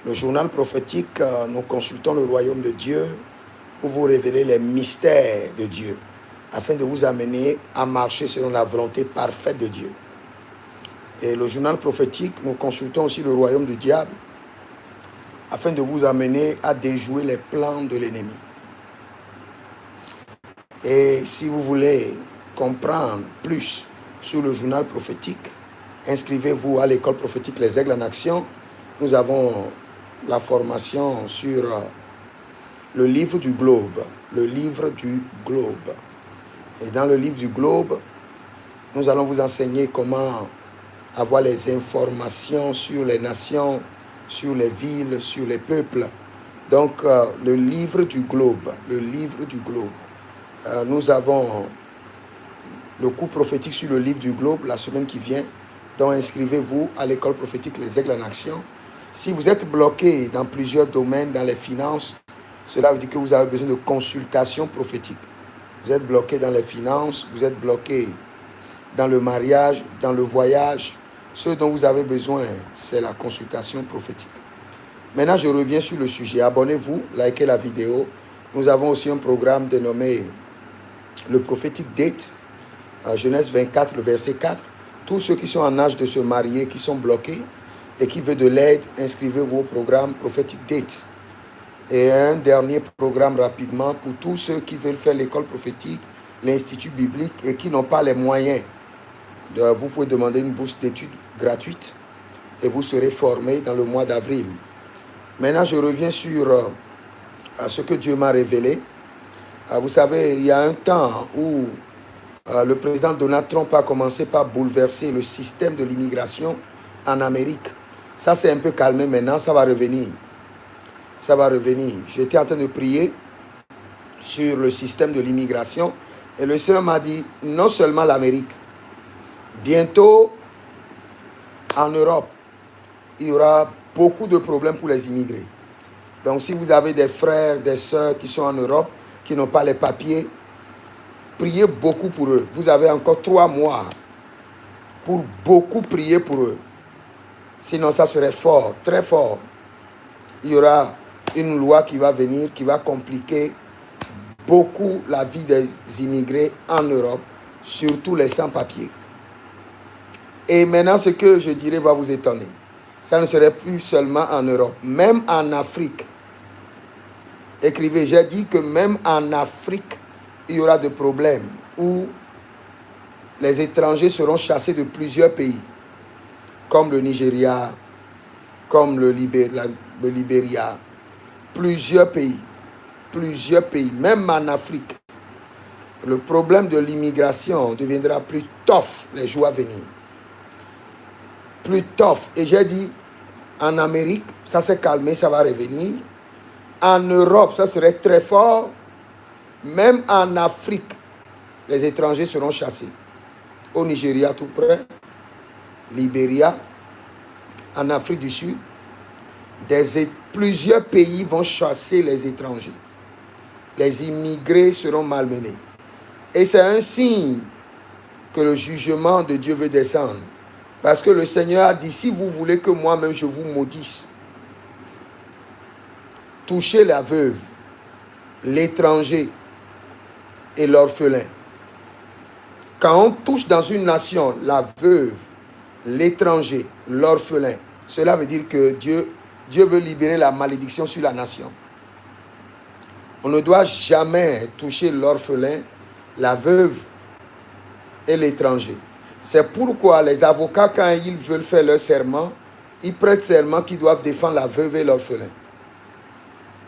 Le journal prophétique, nous consultons le royaume de Dieu pour vous révéler les mystères de Dieu, afin de vous amener à marcher selon la volonté parfaite de Dieu. Et le journal prophétique, nous consultons aussi le royaume du diable, afin de vous amener à déjouer les plans de l'ennemi. Et si vous voulez comprendre plus sur le journal prophétique, inscrivez-vous à l'école prophétique Les Aigles en Action. Nous avons la formation sur le livre du globe. Le livre du globe. Et dans le livre du globe, nous allons vous enseigner comment avoir les informations sur les nations, sur les villes, sur les peuples. Donc, le livre du globe. Le livre du globe. Nous avons le cours prophétique sur le livre du globe la semaine qui vient. Donc, inscrivez-vous à l'école prophétique Les Aigles en Action. Si vous êtes bloqué dans plusieurs domaines, dans les finances, cela veut dire que vous avez besoin de consultation prophétique. Vous êtes bloqué dans les finances, vous êtes bloqué dans le mariage, dans le voyage. Ce dont vous avez besoin, c'est la consultation prophétique. Maintenant, je reviens sur le sujet. Abonnez-vous, likez la vidéo. Nous avons aussi un programme dénommé le prophétique date, Genèse 24, le verset 4. Tous ceux qui sont en âge de se marier, qui sont bloqués et qui veulent de l'aide, inscrivez-vous au programme prophétique date. Et un dernier programme rapidement pour tous ceux qui veulent faire l'école prophétique, l'institut biblique et qui n'ont pas les moyens. Vous pouvez demander une bourse d'études gratuite et vous serez formé dans le mois d'avril. Maintenant, je reviens sur ce que Dieu m'a révélé. Vous savez, il y a un temps où le président Donald Trump a commencé par bouleverser le système de l'immigration en Amérique. Ça s'est un peu calmé maintenant, ça va revenir. Ça va revenir. J'étais en train de prier sur le système de l'immigration et le Seigneur m'a dit, non seulement l'Amérique, bientôt en Europe, il y aura beaucoup de problèmes pour les immigrés. Donc si vous avez des frères, des sœurs qui sont en Europe, qui n'ont pas les papiers, priez beaucoup pour eux. Vous avez encore 3 mois pour beaucoup prier pour eux. Sinon, ça serait fort, très fort. Il y aura une loi qui va venir, qui va compliquer beaucoup la vie des immigrés en Europe, surtout les sans-papiers. Et maintenant, ce que je dirais va vous étonner. Ça ne serait plus seulement en Europe, même en Afrique. Écrivez, j'ai dit que même en Afrique, il y aura des problèmes où les étrangers seront chassés de plusieurs pays, comme le Nigeria, comme le Libéria, plusieurs pays, même en Afrique. Le problème de l'immigration deviendra plus tough les jours à venir. Plus tough. Et j'ai dit, en Amérique, ça s'est calmé, ça va revenir. En Europe, ça serait très fort. Même en Afrique, les étrangers seront chassés. Au Nigeria, tout près, Libéria, en Afrique du Sud, plusieurs pays vont chasser les étrangers. Les immigrés seront malmenés. Et c'est un signe que le jugement de Dieu veut descendre. Parce que le Seigneur a dit, si vous voulez que moi-même je vous maudisse, touchez la veuve, l'étranger et l'orphelin. Quand on touche dans une nation la veuve, l'étranger, l'orphelin, cela veut dire que Dieu veut libérer la malédiction sur la nation. On ne doit jamais toucher l'orphelin, la veuve et l'étranger. C'est pourquoi les avocats, quand ils veulent faire leur serment, ils prêtent serment qu'ils doivent défendre la veuve et l'orphelin.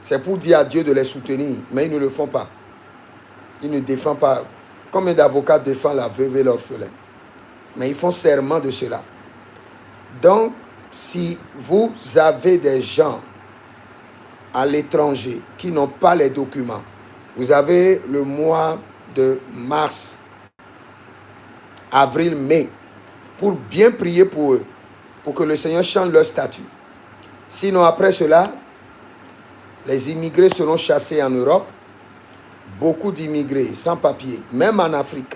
C'est pour dire à Dieu de les soutenir, mais ils ne le font pas. Ils ne défendent pas. Combien d'avocats défendent la veuve et l'orphelin? Mais ils font serment de cela. Donc, si vous avez des gens à l'étranger qui n'ont pas les documents, vous avez le mois de mars, avril, mai, pour bien prier pour eux, pour que le Seigneur change leur statut. Sinon, après cela, les immigrés seront chassés en Europe. Beaucoup d'immigrés sans papier, même en Afrique.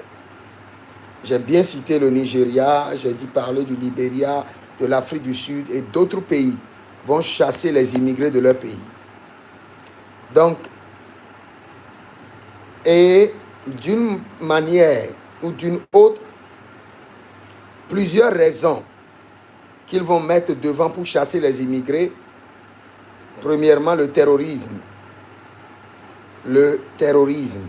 J'ai bien cité le Nigeria, j'ai dit parler du Libéria, de l'Afrique du Sud et d'autres pays vont chasser les immigrés de leur pays. Donc, et d'une manière ou d'une autre, plusieurs raisons qu'ils vont mettre devant pour chasser les immigrés. Premièrement, le terrorisme. Le terrorisme.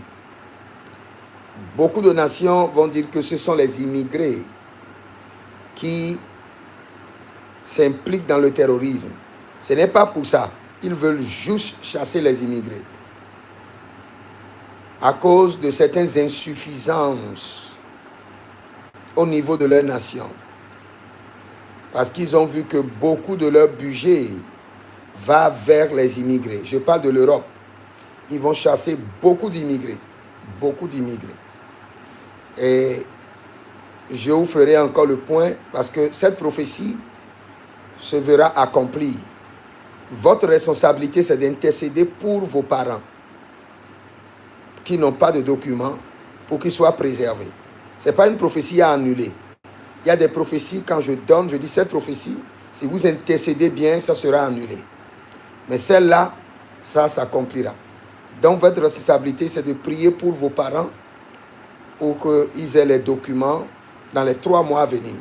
Beaucoup de nations vont dire que ce sont les immigrés qui s'impliquent dans le terrorisme. Ce n'est pas pour ça. Ils veulent juste chasser les immigrés. À cause de certaines insuffisances au niveau de leur nation. Parce qu'ils ont vu que beaucoup de leur budget va vers les immigrés. Je parle de l'Europe. Ils vont chasser beaucoup d'immigrés. Beaucoup d'immigrés. Et je vous ferai encore le point parce que cette prophétie se verra accomplie. Votre responsabilité, c'est d'intercéder pour vos parents qui n'ont pas de documents pour qu'ils soient préservés. Ce n'est pas une prophétie à annuler. Il y a des prophéties, quand je donne, je dis cette prophétie, si vous intercédez bien, ça sera annulé. Mais celle-là, ça s'accomplira. Donc votre responsabilité, c'est de prier pour vos parents pour qu'ils aient les documents dans les 3 mois à venir.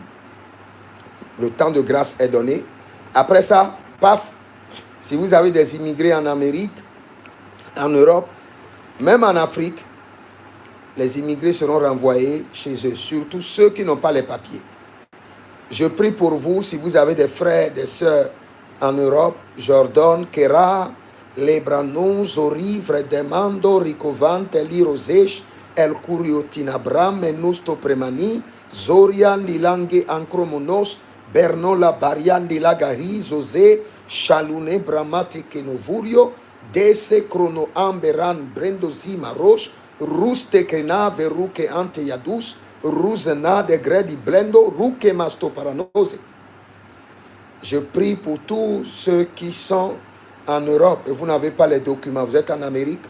Le temps de grâce est donné. Après ça, paf, si vous avez des immigrés en Amérique, en Europe, même en Afrique, les immigrés seront renvoyés chez eux, surtout ceux qui n'ont pas les papiers. Je prie pour vous, si vous avez des frères, des sœurs en Europe, Jordan, Kera, Lebranon, Zori, Vredemando, Ricovante, Lirozesh, El Curiotinabram, Menusto Premani, Zorian, Lilange, Ancromonos, Bernola, Barian, Dilagari, Zose, Chalune, Bramati, Kenovurio, Dese, Chrono, Amberan, Brendozi, Maroche, Ruste, Kena, Veruke, Ante Yadus, Ruzena, de Gredi, Blendo, Ruke, Masto, Paranose. Je prie pour tous ceux qui sont en Europe et vous n'avez pas les documents, vous êtes en Amérique,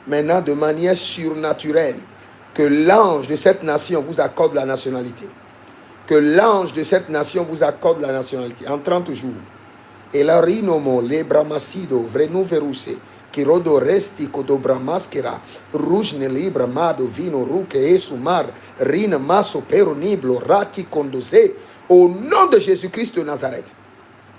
maintenant de manière surnaturelle, que l'ange de cette nation vous accorde la nationalité. Que l'ange de cette nation vous accorde la nationalité en 30 jours. Et la rinomo, le bramasido, vrenu veruse, kirodo resti kodobra maskera, rujne libra mado vino ruke esumar, rina maso peroniblo, rati condoze, au nom de Jésus-Christ de Nazareth.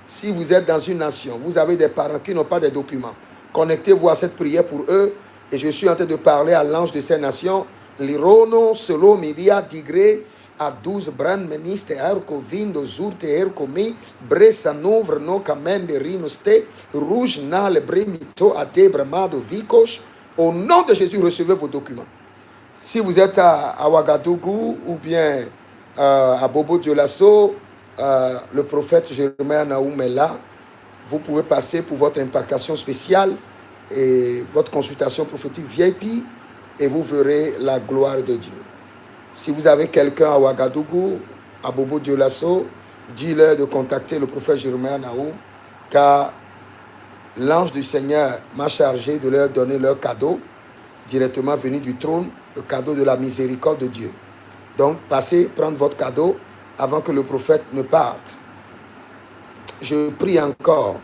Si vous êtes dans une nation, vous avez des parents qui n'ont pas de documents, connectez-vous à cette prière pour eux. Et je suis en train de parler à l'ange de ces nations. Lirono, solo, miria, digré, a 12 brand meniste, erco, vindo, zurte, erco, mi, bressa, novre, no, camende, rinoste, rouge, nale, bremito, ate, bramado, vicos. Au nom de Jésus, recevez vos documents. Si vous êtes à Ouagadougou ou bien à Bobo Dioulasso, le prophète Jérémie Naoum est là. Vous pouvez passer pour votre impactation spéciale et votre consultation prophétique VIP et vous verrez la gloire de Dieu. Si vous avez quelqu'un à Ouagadougou, à Bobo Dioulasso, dis-leur de contacter le prophète Jérémie Naoum car l'ange du Seigneur m'a chargé de leur donner leur cadeau directement venu du trône, le cadeau de la miséricorde de Dieu. Donc, passez, prendre votre cadeau avant que le prophète ne parte. Je prie encore.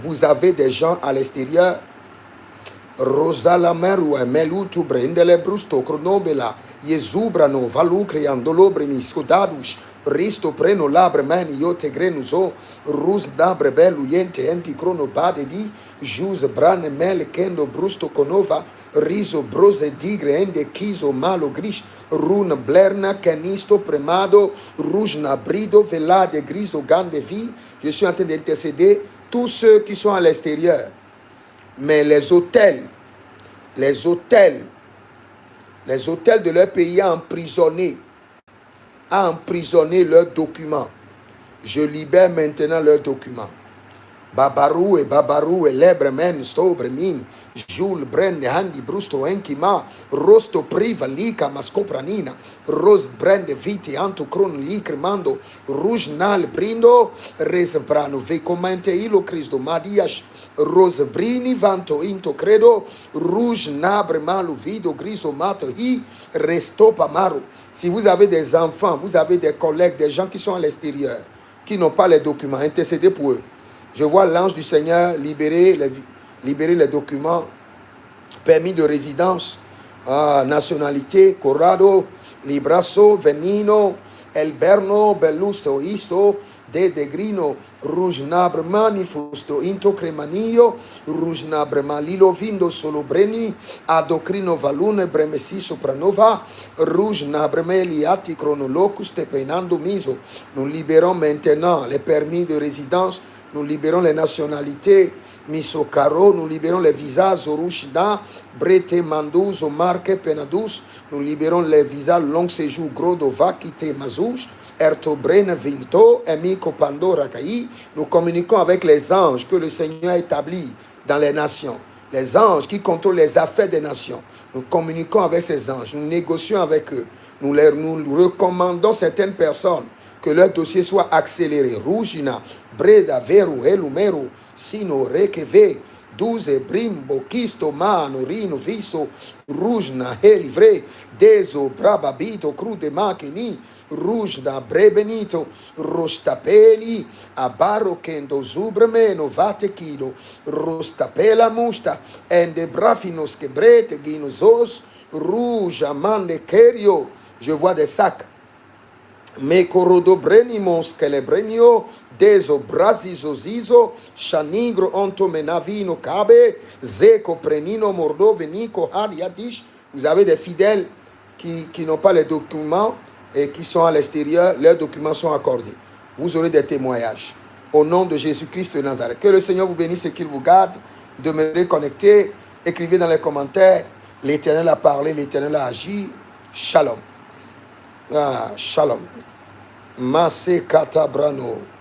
Vous avez des gens à l'extérieur. Rosala meru melu tu brendele brusto chronobela yezubrano valu creandolobre miscodadus risto preno labre mani yote grenuso rus dabre belu yente enti chrono bade di jus brane mel kendo brusto conova riso brose digre ende kiso malo grish runa blerna canisto premado rujna brido velade griso gande vi. Je suis en train d'intercéder tous ceux qui sont à l'extérieur. Mais les hôtels de leur pays ont emprisonné leurs documents. Je libère maintenant leurs documents. Babarou et lebre men stobre min Jules brenne handi brusto enkima rosto priva lika mascopranina ros brende viti anto cron likrmando rouge nal brindo res brano ve commente ilo Cristo Madias ros brini vanto into credo rouge nabre malu vido griso mato hi resto pamaro. Si vous avez des enfants, vous avez des collègues, des gens qui sont à l'extérieur, qui n'ont pas les documents, intercédez pour eux. Je vois l'ange du Seigneur libérer les documents, permis de résidence, nationalité, Corrado, Librasso, Venino, Elberno, Bellusto, Isto, de Grino, Rujnabre Manifusto, Into Cremanio, Rujnabre Malilo Vindo Solobreni, Adocrino Valune Bremesi Sopranova, Rujnabre Meliati Chronolocus Tepenando Miso. Nous libérons maintenant les permis de résidence, nous libérons les nationalités, Misokaro, nous libérons les visas, Zorushida, Brete Mandouzo, Marque Penadus, nous libérons les visas long séjour, Grodova, Kite Mazouch, Ertobrene Vinto, Emiko Pandora Kai. Nous communiquons avec les anges que le Seigneur a établis dans les nations. Les anges qui contrôlent les affaires des nations. Nous communiquons avec ces anges, nous négocions avec eux. Nous recommandons certaines personnes que leur dossier soit accéléré. Rougina, Breda, Veru, Elumero, Sino, Rekeve, 12, Brimbo, Kisto, Mano, Rino, Viso, Rujna, Helivre, Deso, Brababito, Crude Machini, Rujna, Brebenito, Rostapeli, Abaro, Kendo, Zubremeno, Vatekido, Rostapela Musta, Ende Brafinos, Quebrete, Guinozos, Ruja, Mande, Kerio. Je vois des sacs. Me corodo brenimos que le brenio deso brasizo zizo chanigro onto menavino cabe zeko prenino mordo venico hadiadish. Vous avez des fidèles qui n'ont pas les documents et qui sont à l'extérieur, leurs documents sont accordés. Vous aurez des témoignages. Au nom de Jésus-Christ de Nazareth. Que le Seigneur vous bénisse et qu'il vous garde. Demeurez connectés. Écrivez dans les commentaires. L'Éternel a parlé, l'Éternel a agi. Shalom. Shalom. Mase katabrano.